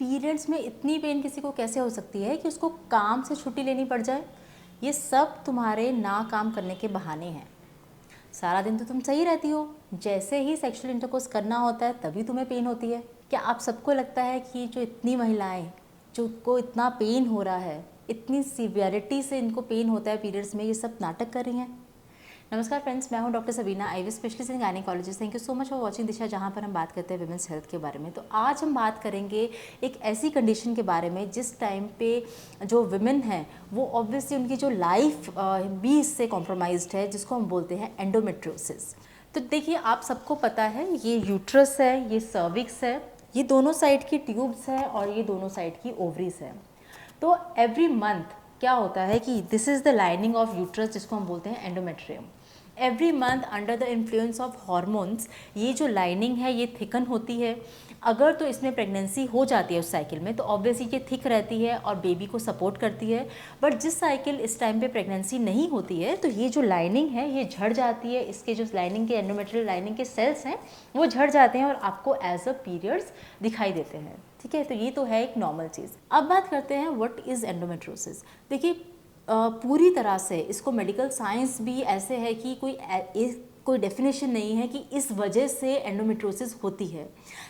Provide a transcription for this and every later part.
Periods में इतनी pen किसी को कैसे हो सकती है कि उसको काम से छुट्टी लेनी पड़ जाए? ये सब तुम्हारे ना काम करने के बहाने हैं। सारा दिन तो तुम सही रहती हो, जैसे ही सेक्सुअल इंटरकोर्स करना होता है तभी तुम्हें पेन होती है। क्या आप सबको लगता है कि जो इतनी महिलाएं जो को इतना पेन हो रहा है, इतनी सीवियरिटी से इनको पेन होता है पीरियड्स में, ये सब नाटक कर रही हैं? नमस्कार फ्रेंड्स, मैं हूं doctor Sabina, IV specialist in gynaecologist. Thank you so much for watching Disha, जहां पर हम बात करते हैं विमेंस हेल्थ के बारे में। तो आज हम बात करेंगे एक ऐसी कंडीशन के बारे में जिस टाइम पे जो विमेन हैं वो ऑब्वियसली उनकी जो लाइफ भी इससे कॉम्प्रोमाइज्ड है, जिसको हम बोलते हैं एंडोमेट्रियोसिस। तो देखिए, आप सबको पता है ये यूट्रस है, ये सर्विक्स है, ये दोनों साइड की ट्यूब्स है और ये दोनों साइड की ओवरीज है। तो एवरी मंथ क्या होता है कि this is the lining of uterus, जिसको हम बोलते हैं endometrium. Every month under the influence of hormones ये जो लाइनिंग है ये थिकन होती है। अगर तो इसमें प्रेगनेंसी हो जाती है उस साइकिल में, तो ऑब्वियसली ये थिक रहती है और बेबी को सपोर्ट करती है। बट जिस साइकिल इस टाइम पे प्रेगनेंसी नहीं होती है, तो ये जो लाइनिंग है ये झड़ जाती है। इसके जो लाइनिंग के एंडोमेट्रियल लाइनिंग के सेल्स हैं वो झड़ जाते हैं और आपको एज अ पीरियड्स दिखाई देते हैं। ठीक है, तो ये तो है एक नॉर्मल चीज़। अब बात करते हैं व्हाट इज़ एंडोमेट्रियोसिस। देखिए, पूरी तरह से इसको मेडिकल साइंस भी ऐसे है कि कोई डेफिनेशन नहीं है कि इस वजह से एंडोमेट्रियोसिस होती है।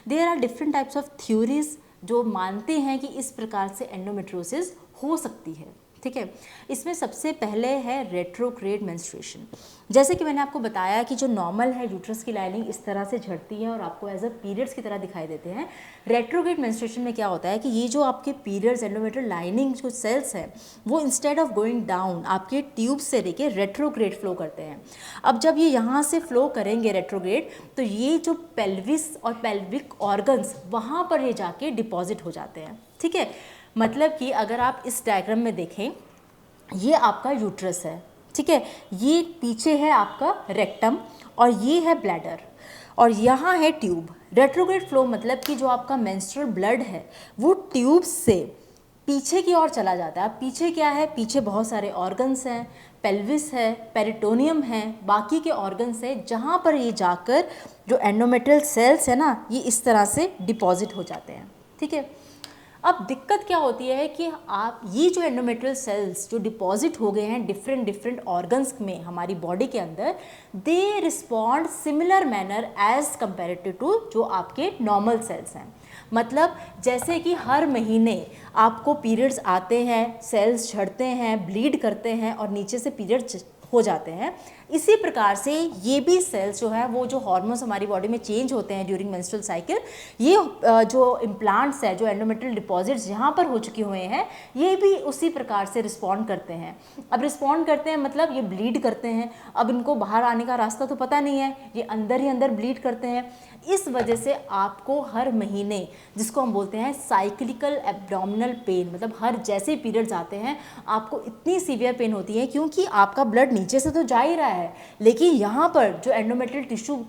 There are different types of theories जो मानते हैं कि इस प्रकार से एंडोमेट्रियोसिस हो सकती है। ठीक है, इसमें सबसे पहले है रेट्रोग्रेड मेंस्ट्रुएशन। जैसे कि मैंने आपको बताया कि जो नॉर्मल है यूट्रस की लाइनिंग इस तरह से झड़ती है और आपको एज अ पीरियड्स की तरह दिखाई देते हैं। रेट्रोग्रेड मेंस्ट्रुएशन में क्या होता है कि ये जो आपके पीरियड्स एंडोमेट्रियल लाइनिंग जो सेल्स हैं वो इंस्टेड ऑफ गोइंग डाउन आपके ट्यूब से लेके रेट्रोग्रेड फ्लो करते हैं। अब जब ये यहाँ से फ्लो करेंगे रेट्रोग्रेड, तो ये जो पेल्विस और पेल्विक ऑर्गन्स वहाँ पर ये जाके डिपॉजिट हो जाते हैं। ठीक है, मतलब कि अगर आप इस डायग्राम में देखें, ये आपका यूट्रस है। ठीक है, ये पीछे है आपका रेक्टम और ये है ब्लैडर और यहाँ है ट्यूब। रेट्रोग्रेड फ्लो मतलब कि जो आपका मेंस्ट्रुअल ब्लड है वो ट्यूब से पीछे की ओर चला जाता है। अब पीछे क्या है? पीछे बहुत सारे ऑर्गन्स हैं, पेल्विस है, पेरिटोनियम है, बाकी के ऑर्गन्स है, जहाँ पर ये जाकर जो एंडोमेट्रियल सेल्स है ना, ये इस तरह से डिपॉजिट हो जाते हैं। ठीक है, अब दिक्कत क्या होती है कि आप ये जो एंडोमेट्रियल सेल्स जो डिपॉजिट हो गए हैं डिफरेंट ऑर्गन्स में हमारी बॉडी के अंदर, they respond similar manner as comparative to जो आपके नॉर्मल सेल्स हैं। मतलब जैसे कि हर महीने आपको पीरियड्स आते हैं, सेल्स झड़ते हैं, ब्लीड करते हैं और नीचे से पीरियड्स हो जाते हैं, इसी प्रकार से ये भी सेल्स जो है वो जो हार्मोन्स हमारी बॉडी में चेंज होते हैं ड्यूरिंग मेंस्ट्रुअल साइकिल, ये जो इम्प्लांट्स है, जो एंडोमेट्रियल डिपॉजिट्स जहाँ पर हो चुके हुए हैं, ये भी उसी प्रकार से रिस्पॉन्ड करते हैं। अब रिस्पॉन्ड करते हैं मतलब ये ब्लीड करते हैं। अब इनको बाहर आने का रास्ता तो पता नहीं है, ये अंदर ही अंदर ब्लीड करते हैं। इस वजह से आपको हर महीने, जिसको हम बोलते हैं साइक्लिकल एब्डोमिनल पेन, मतलब हर जैसे पीरियड्स आते हैं आपको इतनी सीवियर पेन होती है, क्योंकि आपका ब्लड नीचे से तो जा ही रहा है, लेकिन यहाँ पर जो एंडोमेट्रियल टिश्यू,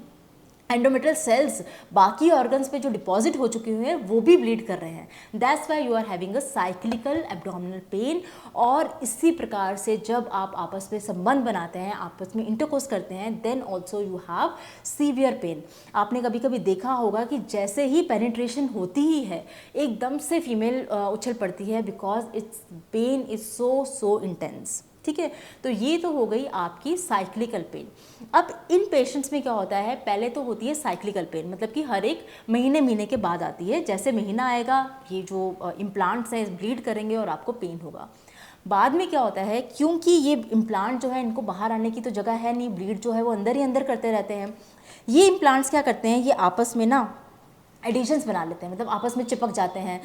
एंडोमेट्रियल सेल्स बाकी ऑर्गन्स पे जो डिपॉजिट हो चुके हुए हैं वो भी ब्लीड कर रहे हैं। That's why you are having a cyclical abdominal pain. और इसी प्रकार से जब आप आपस में संबंध बनाते हैं, आपस में इंटरकोर्स करते हैं, then also you have severe pain. आपने कभी कभी देखा होगा कि जैसे ही पेनिट्रेशन होती ही है एकदम से फीमेल उछल पड़ती है, because its pain is so intense. ठीक है, तो ये तो हो गई आपकी साइक्लिकल पेन। अब इन पेशेंट्स में क्या होता है, पहले तो होती है साइक्लिकल पेन, मतलब कि हर एक महीने के बाद आती है। जैसे महीना आएगा ये जो इम्प्लांट्स हैं ब्लीड करेंगे और आपको पेन होगा। बाद में क्या होता है, क्योंकि ये इम्प्लांट जो है इनको बाहर आने की तो जगह है नहीं, ब्लीड जो है वो अंदर ही अंदर करते रहते हैं। ये इम्प्लांट्स क्या करते हैं, ये आपस में ना एडिशंस बना लेते हैं, मतलब आपस में चिपक जाते हैं।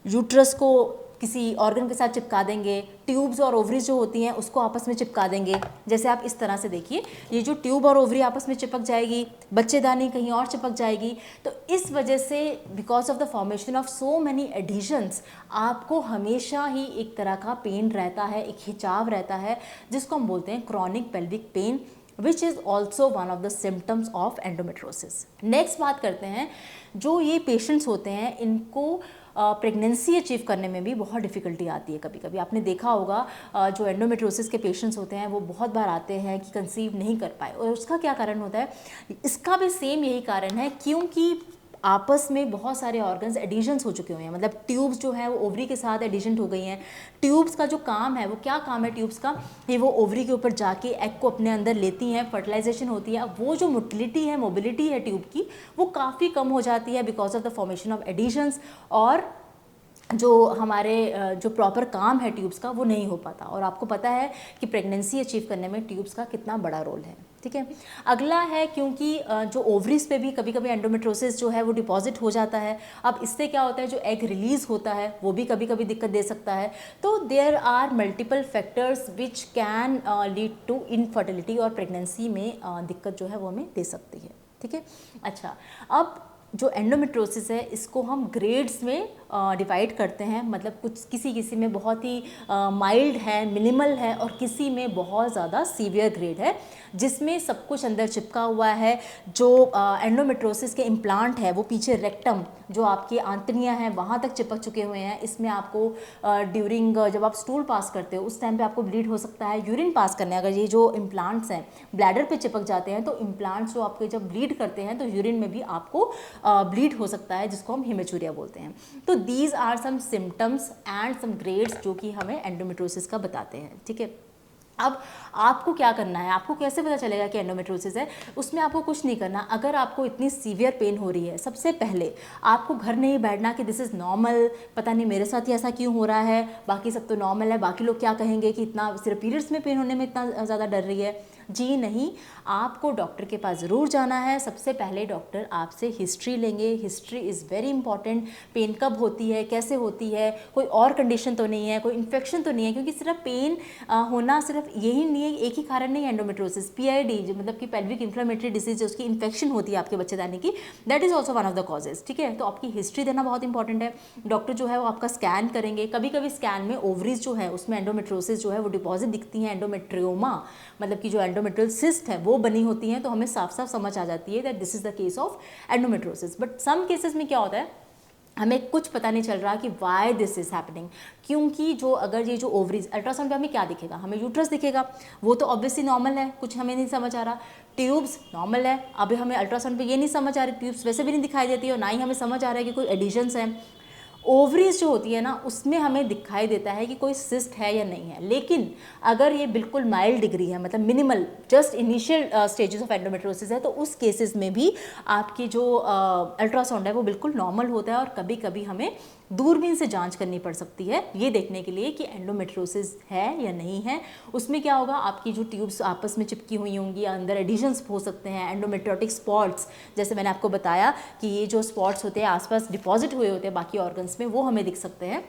यूट्रस को किसी ऑर्गन के साथ चिपका देंगे, ट्यूब्स और ओवरीज जो होती हैं उसको आपस में चिपका देंगे। जैसे आप इस तरह से देखिए, ये जो ट्यूब और ओवरी आपस में चिपक जाएगी, बच्चेदानी कहीं और चिपक जाएगी। तो इस वजह से because of the formation of so many adhesions आपको हमेशा ही एक तरह का पेन रहता है, एक खिंचाव रहता है, जिसको हम बोलते हैं chronic pelvic pain, which is also one of the symptoms of endometriosis. Next बात करते हैं, जो ये पेशेंट्स होते हैं इनको प्रेगनेंसी अचीव करने में भी बहुत डिफ़िकल्टी आती है। कभी कभी आपने देखा होगा जो एंडोमेट्रोसिस के पेशेंट्स होते हैं वो बहुत बार आते हैं कि कंसीव नहीं कर पाए, और उसका क्या कारण होता है, इसका भी सेम यही कारण है, क्योंकि आपस में बहुत सारे ऑर्गन्स एडिशंस हो चुके हुए हैं, मतलब ट्यूब्स जो है वो ओवरी के साथ एडिशन हो गई हैं। ट्यूब्स का जो काम है, वो क्या काम है ट्यूब्स का, ये वो ओवरी के ऊपर जाके एग को अपने अंदर लेती हैं, फर्टिलाइजेशन होती है। अब वो जो मोबिलिटी है ट्यूब की, वो काफ़ी कम हो जाती है because of the formation of adhesions, और जो हमारे जो प्रॉपर काम है ट्यूब्स का वो नहीं हो पाता। और आपको पता है कि प्रेगनेंसी अचीव करने में ट्यूब्स का कितना बड़ा रोल है, ठीक है। अगला है, क्योंकि जो ओवरीज पे भी कभी कभी एंडोमेट्रोसिस जो है वो डिपॉजिट हो जाता है। अब इससे क्या होता है, जो एग रिलीज होता है वो भी कभी कभी दिक्कत दे सकता है। तो there are multiple factors which can lead to infertility, और प्रेगनेंसी में दिक्कत जो है वो हमें दे सकती है, ठीक है। अच्छा, अब जो एंडोमेट्रोसिस है इसको हम ग्रेड्स में डिवाइड करते हैं, मतलब कुछ किसी में बहुत ही माइल्ड है, मिनिमल है, और किसी में बहुत ज़्यादा सीवियर ग्रेड है, जिसमें सब कुछ अंदर चिपका हुआ है। जो एंडोमेट्रोसिस के इम्प्लांट है वो पीछे रेक्टम, जो आपकी आंतड़ियाँ हैं, वहाँ तक चिपक चुके हुए हैं। इसमें आपको ड्यूरिंग जब आप स्टूल पास करते हो उस टाइम पे आपको ब्लीड हो सकता है। यूरिन पास करने अगर ये जो इम्प्लांट्स हैं ब्लैडर पे चिपक जाते हैं, तो इम्प्लांट्स जो आपके जब ब्लीड करते हैं तो यूरिन में भी आपको ब्लीड हो सकता है, जिसको हम हेमेचूरिया बोलते हैं। तो these are some symptoms and some grades जो कि हमें एंडोमेट्रोसिस का बताते हैं, ठीक है। अब आपको क्या करना है, आपको कैसे पता चलेगा कि एंडोमेट्रोसिस है, उसमें आपको कुछ नहीं करना। अगर आपको इतनी सीवियर पेन हो रही है, सबसे पहले आपको घर नहीं बैठना कि दिस इज़ नॉर्मल, पता नहीं मेरे साथ ही ऐसा क्यों हो रहा है, बाकी सब तो नॉर्मल है, बाकी लोग क्या कहेंगे कि इतना सिर्फ पीरियड्स में पेन होने में इतना ज़्यादा डर रही है। जी नहीं, आपको डॉक्टर के पास ज़रूर जाना है। सबसे पहले डॉक्टर आपसे हिस्ट्री लेंगे। History is very important. Pain कब होती है, कैसे होती है, कोई और कंडीशन तो नहीं है, कोई इन्फेक्शन तो नहीं है, क्योंकि सिर्फ पेन होना सिर्फ यही नहीं है, एक ही कारण नहीं है एंडोमेट्रोसिस। PID जो मतलब कि पेल्विक इन्फ्लेमेटरी डिसीज, उसकी इन्फेक्शन होती है आपके बच्चेदानी की, that is also one of the causes, ठीक है। तो आपकी हिस्ट्री देना बहुत इंपॉर्टेंट है। डॉक्टर जो है वो आपका स्कैन करेंगे। कभी कभी स्कैन में ओवरीज जो है उसमें एंडोमेट्रोसिस जो है वो डिपॉजिट दिखती हैं, एंडोमेट्रियोमा, मतलब कि जो एंडोमेट्रियल सिस्ट है वो बनी होती हैं, तो हमें साफ साफ समझ आ जाती है that this is the case of endometriosis. But some cases में क्या होता है, हमें कुछ पता नहीं चल रहा कि वाई दिस इज हैपनिंग, क्योंकि जो अगर ये जो ओवरीज, अल्ट्रासाउंड पे हमें क्या दिखेगा, हमें यूट्रस दिखेगा, वो तो ऑब्वियसली नॉर्मल है, कुछ हमें नहीं समझ आ रहा। ट्यूब्स नॉर्मल है, अभी हमें अल्ट्रासाउंड पे ये नहीं समझ आ रही, ट्यूब्स वैसे भी नहीं दिखाई देती, और ना ही हमें समझ आ रहा है कि कोई एडिशंस हैं। ओवरीज जो होती है ना, उसमें हमें दिखाई देता है कि कोई सिस्ट है या नहीं है। लेकिन अगर ये बिल्कुल माइल्ड डिग्री है, मतलब minimal, just initial stages of endometriosis है, तो उस केसेस में भी आपकी जो अल्ट्रासाउंड है वो बिल्कुल नॉर्मल होता है। और कभी कभी हमें दूरबीन से जांच करनी पड़ सकती है ये देखने के लिए कि एंडोमेट्रोसिस है या नहीं है। उसमें क्या होगा, आपकी जो ट्यूब्स आपस में चिपकी हुई होंगी या अंदर एडिशंस हो सकते हैं, एंडोमेट्रोटिक स्पॉट्स, जैसे मैंने आपको बताया कि ये जो स्पॉट्स होते हैं आसपास डिपॉजिट हुए होते हैं बाकी ऑर्गन्स में, वो हमें दिख सकते हैं,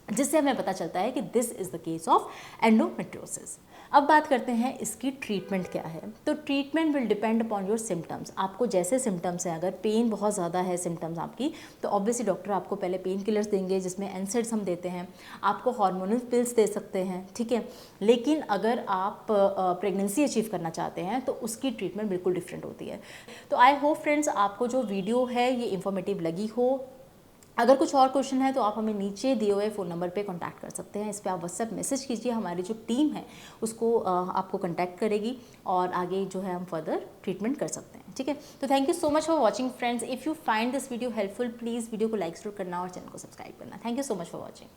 जिससे हमें पता चलता है कि this is the case of endometriosis. अब बात करते हैं इसकी ट्रीटमेंट क्या है। तो treatment will depend upon your symptoms. आपको जैसे सिम्टम्स हैं, अगर पेन बहुत ज़्यादा है सिम्टम्स आपकी, तो ऑब्वियसली डॉक्टर आपको पहले पेन किलर्स देंगे, जिसमें एनसेड्स हम देते हैं, आपको हार्मोनल पिल्स दे सकते हैं, ठीक है। लेकिन अगर आप प्रेगनेंसी अचीव करना चाहते हैं तो उसकी ट्रीटमेंट बिल्कुल डिफरेंट होती है। तो आई होप फ्रेंड्स आपको जो वीडियो है ये इन्फॉर्मेटिव लगी हो। अगर कुछ और क्वेश्चन है तो आप हमें नीचे दिए हुए फ़ोन नंबर पे कांटेक्ट कर सकते हैं। इस पर आप व्हाट्सएप मैसेज कीजिए, हमारी जो टीम है उसको आपको कांटेक्ट करेगी, और आगे जो है हम फर्दर ट्रीटमेंट कर सकते हैं, ठीक है। तो thank you so much for watching friends. If you find this video helpful, please video को लाइक जरूर करना और चैनल को सब्सक्राइब करना। Thank you so much for watching.